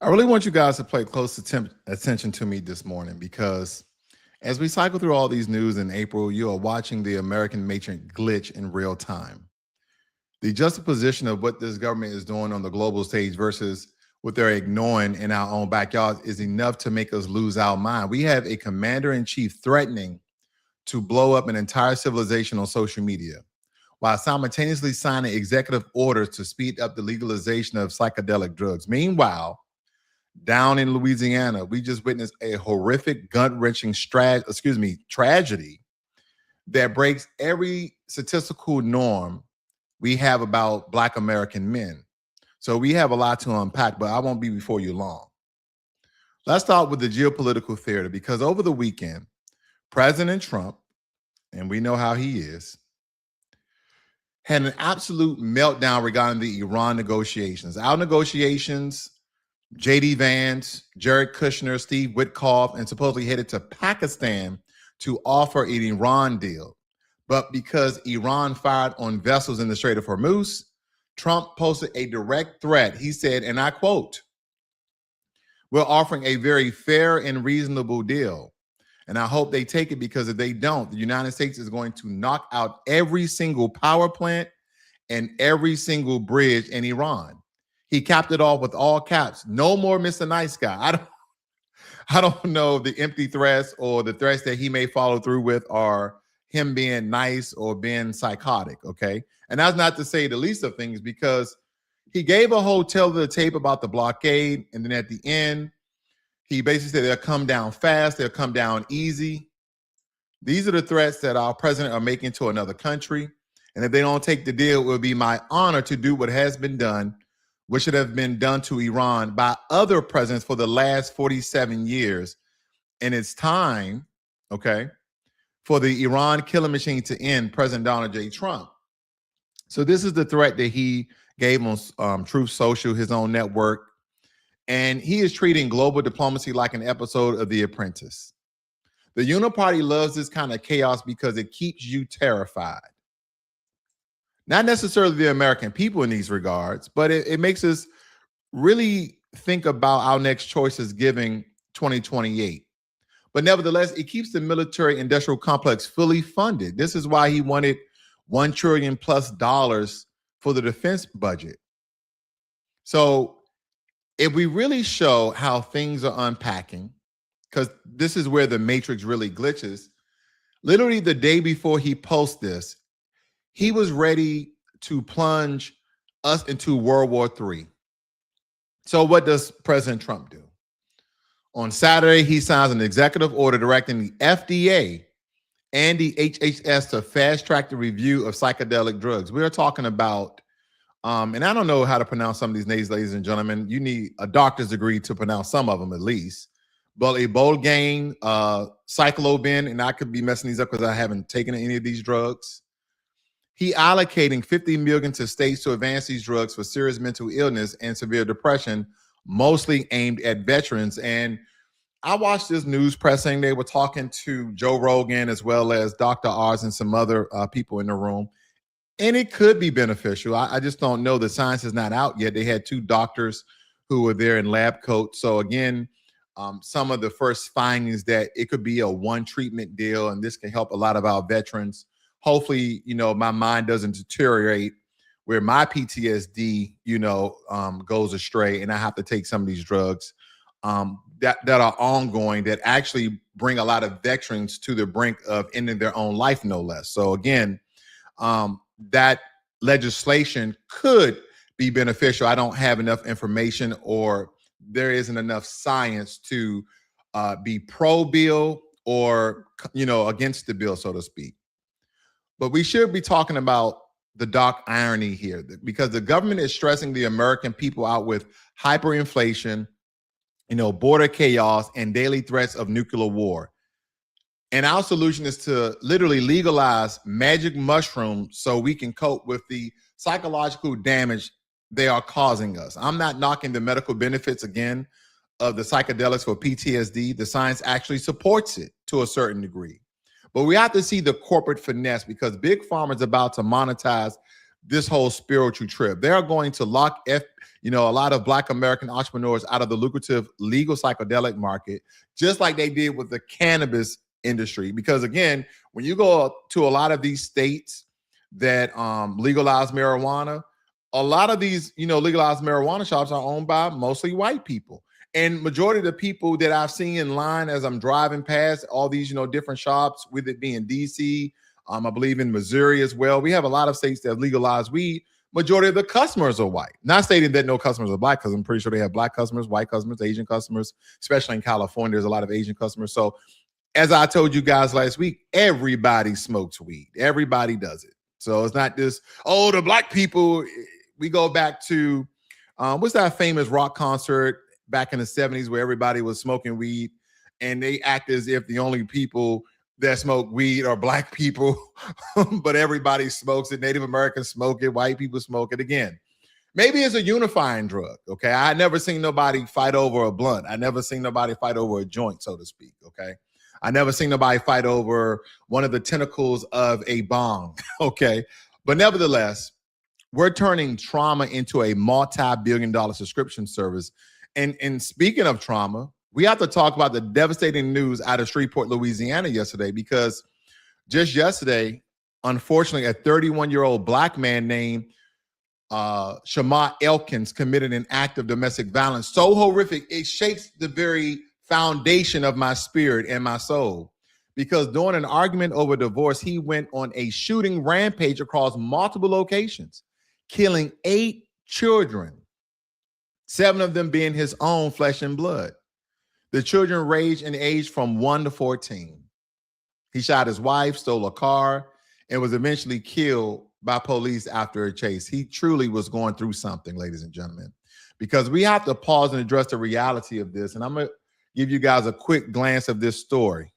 I really want you guys to pay close attention to me this morning because as we cycle through all these news in April, you are watching the American matrix glitch in real time. The juxtaposition of what this government is doing on the global stage versus what they're ignoring in our own backyards is enough to make us lose our mind. We have a commander-in-chief threatening to blow up an entire civilization on social media while simultaneously signing executive orders to speed up the legalization of psychedelic drugs. Meanwhile, down in Louisiana, we just witnessed a horrific, gut-wrenching tragedy that breaks every statistical norm we have about Black American men. So we have a lot to unpack, but I won't be before you long. Let's start with the geopolitical theater, because over the weekend, President Trump, and we know how he is, had an absolute meltdown regarding the Iran negotiations. Our negotiations, J.D. Vance, Jared Kushner, Steve Witkoff, and supposedly headed to Pakistan to offer an Iran deal. But because Iran fired on vessels in the Strait of Hormuz, Trump posted a direct threat. He said, and I quote, "We're offering a very fair and reasonable deal. And I hope they take it, because if they don't, the United States is going to knock out every single power plant and every single bridge in Iran." He capped it off with all caps. No more Mr. Nice Guy. I don't know if the empty threats or the threats that he may follow through with are him being nice or being psychotic, okay? And that's not to say the least of things, because he gave a whole tale of the tape about the blockade, and then at the end, he basically said they'll come down fast, they'll come down easy. These are the threats that our president are making to another country, and if they don't take the deal, it will be my honor to do what has been done, which should have been done to Iran by other presidents for the last 47 years. And it's time, okay, for the Iran killing machine to end, President Donald J. Trump. So this is the threat that he gave on Truth Social, his own network. And he is treating global diplomacy like an episode of The Apprentice. The uniparty loves this kind of chaos because it keeps you terrified. Not necessarily the American people in these regards, but it makes us really think about our next choices given 2028. But nevertheless, it keeps the military industrial complex fully funded. This is why he wanted $1 trillion plus for the defense budget. So if we really show how things are unpacking, because this is where the matrix really glitches, literally the day before he posts this, he was ready to plunge us into World War III. So what does President Trump do? On Saturday, he signs an executive order directing the FDA and the HHS to fast-track the review of psychedelic drugs. We're talking about, and I don't know how to pronounce some of these names, ladies and gentlemen. You need a doctor's degree to pronounce some of them at least. But Ibogaine, cyclobin, and I could be messing these up because I haven't taken any of these drugs. He allocating $50 million to states to advance these drugs for serious mental illness and severe depression, mostly aimed at veterans. And I watched this news press saying they were talking to Joe Rogan as well as Dr. Oz and some other people in the room. And it could be beneficial. I just don't know. The science is not out yet. They had 2 doctors who were there in lab coats. So again, some of the first findings that it could be a one treatment deal, and this can help a lot of our veterans. Hopefully, my mind doesn't deteriorate where my PTSD, goes astray and I have to take some of these drugs that are ongoing, that actually bring a lot of veterans to the brink of ending their own life, no less. So again, that legislation could be beneficial. I don't have enough information, or there isn't enough science to be pro bill or, against the bill, so to speak. But we should be talking about the dark irony here, because the government is stressing the American people out with hyperinflation, border chaos, and daily threats of nuclear war. And our solution is to literally legalize magic mushrooms so we can cope with the psychological damage they are causing us. I'm not knocking the medical benefits, again, of the psychedelics for PTSD. The science actually supports it to a certain degree. But we have to see the corporate finesse, because Big Pharma is about to monetize this whole spiritual trip. They are going to lock a lot of Black American entrepreneurs out of the lucrative legal psychedelic market, just like they did with the cannabis industry. Because again, when you go to a lot of these states that legalize marijuana, a lot of these, legalized marijuana shops are owned by mostly white people. And majority of the people that I've seen in line as I'm driving past all these, different shops, with it being DC, I believe in Missouri as well. We have a lot of states that legalize weed. Majority of the customers are white. Not stating that no customers are Black, because I'm pretty sure they have Black customers, white customers, Asian customers, especially in California. There's a lot of Asian customers. So as I told you guys last week, everybody smokes weed. Everybody does it. So it's not this, the Black people. We go back to, what's that famous rock concert back in the 70s where everybody was smoking weed, and they act as if the only people that smoke weed are Black people, but everybody smokes it. Native Americans smoke it. White people smoke it. Again, maybe it's a unifying drug, okay? I never seen nobody fight over a blunt. I never seen nobody fight over a joint, so to speak, okay? I never seen nobody fight over one of the tentacles of a bong, okay? But nevertheless, we're turning trauma into a multi-billion-dollar subscription service. And speaking of trauma, we have to talk about the devastating news out of Shreveport, Louisiana yesterday, because just yesterday, unfortunately, a 31-year-old Black man named Shamar Elkins committed an act of domestic violence so horrific, it shakes the very foundation of my spirit and my soul. Because during an argument over divorce, he went on a shooting rampage across multiple locations, killing 8 children, 7 of them being his own flesh and blood. The children ranged in age from 1 to 14. He shot his wife, stole a car, and was eventually killed by police after a chase. He truly was going through something, ladies and gentlemen, because we have to pause and address the reality of this. And I'm going to give you guys a quick glance of this story.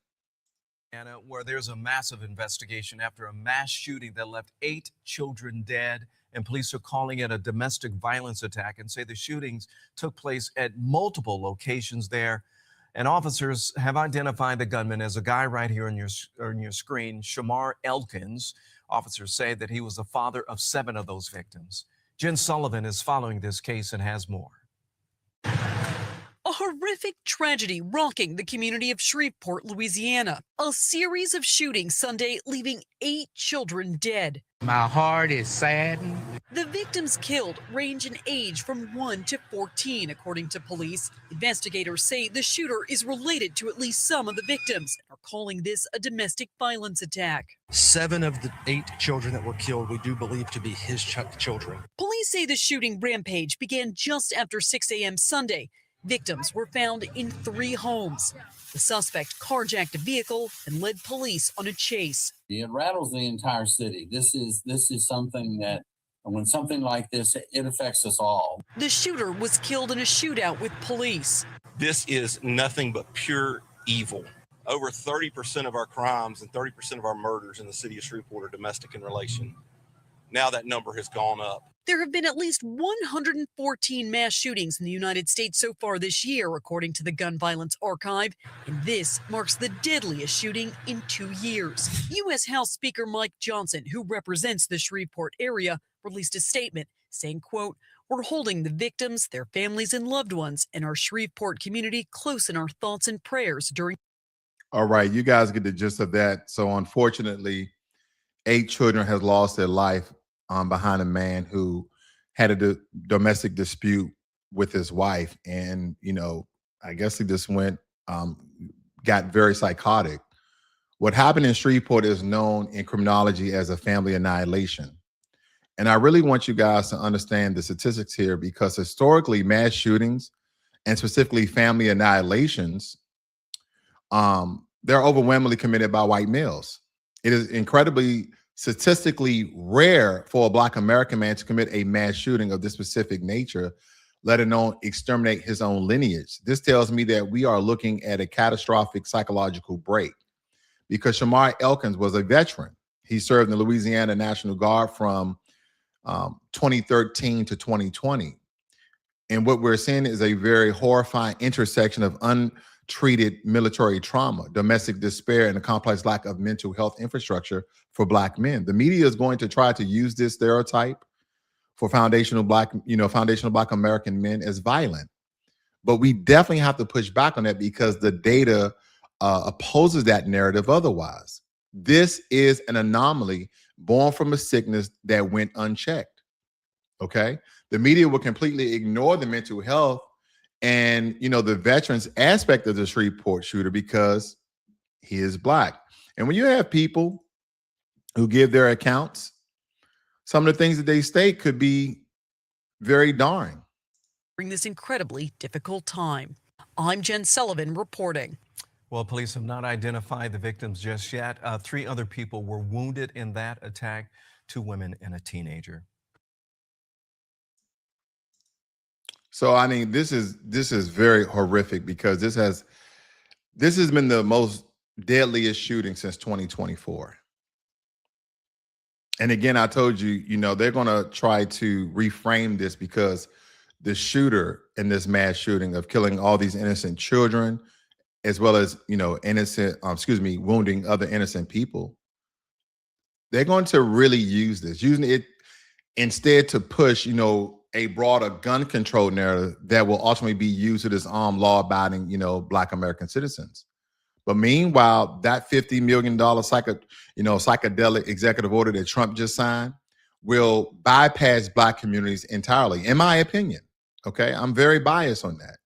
Where there's a massive investigation after a mass shooting that left 8 children dead, and police are calling it a domestic violence attack and say the shootings took place at multiple locations there. And officers have identified the gunman as a guy right here on your screen, Shamar Elkins. Officers say that he was the father of 7 of those victims. Jen Sullivan is following this case and has more. A horrific tragedy rocking the community of Shreveport, Louisiana. A series of shootings Sunday, leaving 8 children dead. My heart is saddened. The victims killed range in age from 1 to 14, according to police. Investigators say the shooter is related to at least some of the victims and are calling this a domestic violence attack. 7 of the 8 children that were killed, we do believe to be his children. Police say the shooting rampage began just after 6 a.m. Sunday. Victims were found in 3 homes. The suspect carjacked a vehicle and led police on a chase. It rattles the entire city. This is something that, when something like this, it affects us all. The shooter was killed in a shootout with police. This is nothing but pure evil. Over 30% of our crimes and 30% of our murders in the city of Shreveport are domestic in relation. Now that number has gone up. There have been at least 114 mass shootings in the United States so far this year, according to the Gun Violence Archive, and this marks the deadliest shooting in 2 years. U.S. House Speaker Mike Johnson, who represents the Shreveport area, released a statement saying, quote, "We're holding the victims, their families, and loved ones, and our Shreveport community close in our thoughts and prayers during." All right, you guys get the gist of that. So unfortunately, 8 children has lost their life behind a man who had a domestic dispute with his wife. And, I guess he just got very psychotic. What happened in Shreveport is known in criminology as a family annihilation. And I really want you guys to understand the statistics here, because historically mass shootings and specifically family annihilations, they're overwhelmingly committed by white males. It is incredibly statistically rare for a Black American man to commit a mass shooting of this specific nature, let alone exterminate his own lineage. This tells me that we are looking at a catastrophic psychological break, because Shamar Elkins was a veteran. He served in the Louisiana National Guard from 2013 to 2020. And what we're seeing is a very horrifying intersection of untreated military trauma, domestic despair, and a complex lack of mental health infrastructure for Black men. The media is going to try to use this stereotype for foundational black American men as violent. But we definitely have to push back on that because the data opposes that narrative otherwise. This is an anomaly born from a sickness that went unchecked. Okay? The media will completely ignore the mental health and, the veterans aspect of the Shreveport shooter because he is black. And when you have people who give their accounts, some of the things that they state could be very darn. During this incredibly difficult time. I'm Jen Sullivan reporting. Well, police have not identified the victims just yet. 3 other people were wounded in that attack, 2 women and a teenager. So, I mean, this is very horrific because this has been the most deadliest shooting since 2024. And again, I told you, they're going to try to reframe this because the shooter in this mass shooting of killing all these innocent children, as well as, wounding other innocent people, they're going to really using it instead to push, a broader gun control narrative that will ultimately be used to disarm law-abiding, Black American citizens. But meanwhile, that $50 million psychedelic executive order that Trump just signed will bypass Black communities entirely, in my opinion. Okay, I'm very biased on that.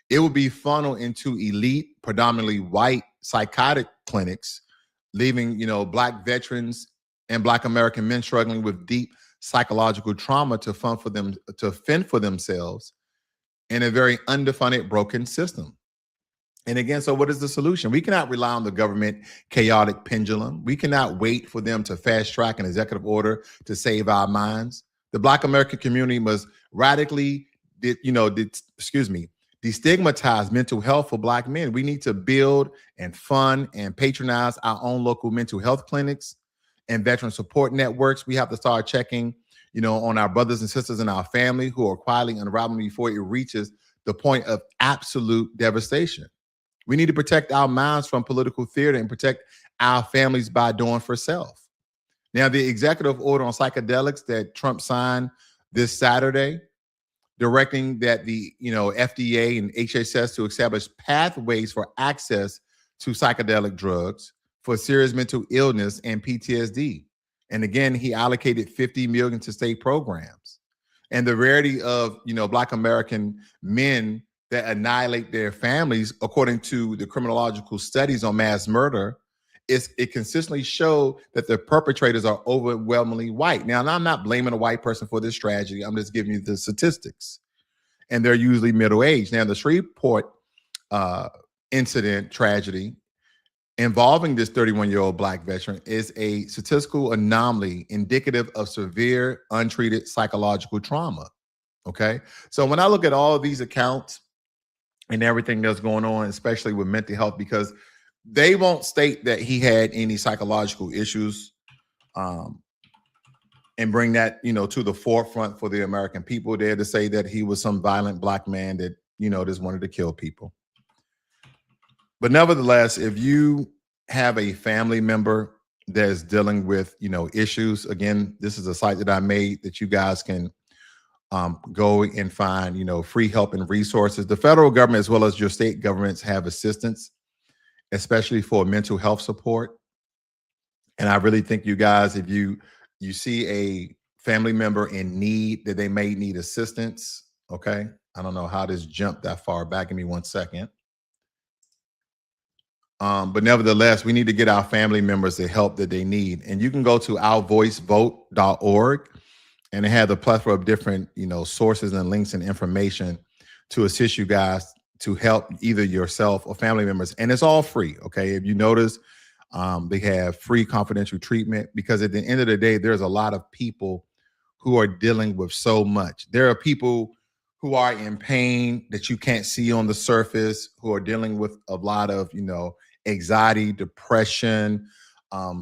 It will be funneled into elite, predominantly white psychotic clinics, leaving, Black veterans and Black American men struggling with deep psychological trauma to fend for themselves in a very underfunded, broken system. And again, so what is the solution? We cannot rely on the government chaotic pendulum. We cannot wait for them to fast track an executive order to save our minds. The Black American community must radically, destigmatize mental health for Black men. We need to build and fund and patronize our own local mental health clinics and veteran support networks. We have to start checking, on our brothers and sisters in our family who are quietly unraveling before it reaches the point of absolute devastation. We need to protect our minds from political theater and protect our families by doing for self. Now, the executive order on psychedelics that Trump signed this Saturday, directing that the FDA and HHS to establish pathways for access to psychedelic drugs for serious mental illness and PTSD. And again, he allocated $50 million to state programs. And the rarity of Black American men that annihilate their families, according to the criminological studies on mass murder, it consistently show that the perpetrators are overwhelmingly white. Now, I'm not blaming a white person for this tragedy. I'm just giving you the statistics. And they're usually middle-aged. Now, the Shreveport incident tragedy involving this 31-year-old Black veteran is a statistical anomaly indicative of severe, untreated psychological trauma. Okay? So when I look at all of these accounts and everything that's going on, especially with mental health, because they won't state that he had any psychological issues and bring that, to the forefront for the American people there to say that he was some violent Black man that, just wanted to kill people. But nevertheless, if you have a family member that is dealing with, issues, again, this is a site that I made that you guys can go and find, free help and resources. The federal government, as well as your state governments, have assistance, especially for mental health support. And I really think you guys, if you see a family member in need, that they may need assistance, okay? I don't know how this jumped that far back. Give me 1 second. But nevertheless, we need to get our family members the help that they need. And you can go to ourvoicevote.org, and it has a plethora of different, sources and links and information to assist you guys to help either yourself or family members. And it's all free, okay? If you notice, they have free confidential treatment, because at the end of the day, there's a lot of people who are dealing with so much. There are people who are in pain that you can't see on the surface, who are dealing with a lot of, anxiety, depression,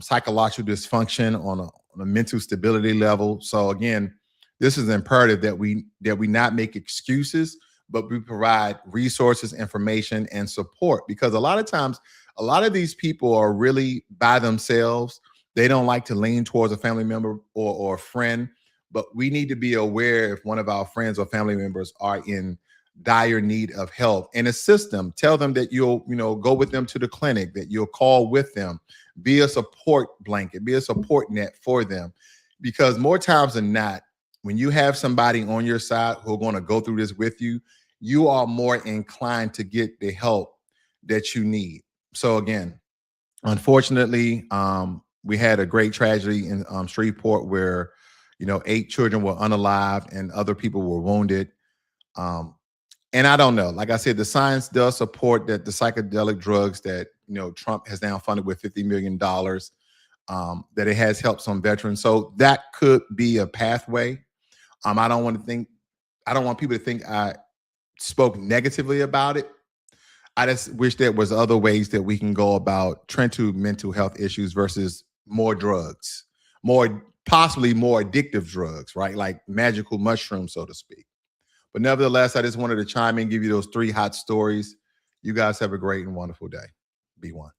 psychological dysfunction on a mental stability level. So again, this is imperative that we not make excuses, but we provide resources, information, and support, because a lot of times, a lot of these people are really by themselves. They don't like to lean towards a family member or a friend but we need to be aware if one of our friends or family members are in dire need of help and assist them. Tell them that you'll, go with them to the clinic, that you'll call with them, be a support blanket, be a support net for them. Because more times than not, when you have somebody on your side who are going to go through this with you, you are more inclined to get the help that you need. So again, unfortunately, we had a great tragedy in Shreveport where, 8 children were unalived and other people were wounded. And I don't know, like I said, the science does support that the psychedelic drugs that, Trump has now funded with $50 million, that it has helped some veterans. So that could be a pathway. I don't want people to think I spoke negatively about it. I just wish there was other ways that we can go about trying to mental health issues versus more drugs, possibly more addictive drugs, right? Like magical mushrooms, so to speak. But nevertheless, I just wanted to chime in, give you those 3 hot stories. You guys have a great and wonderful day. Be one.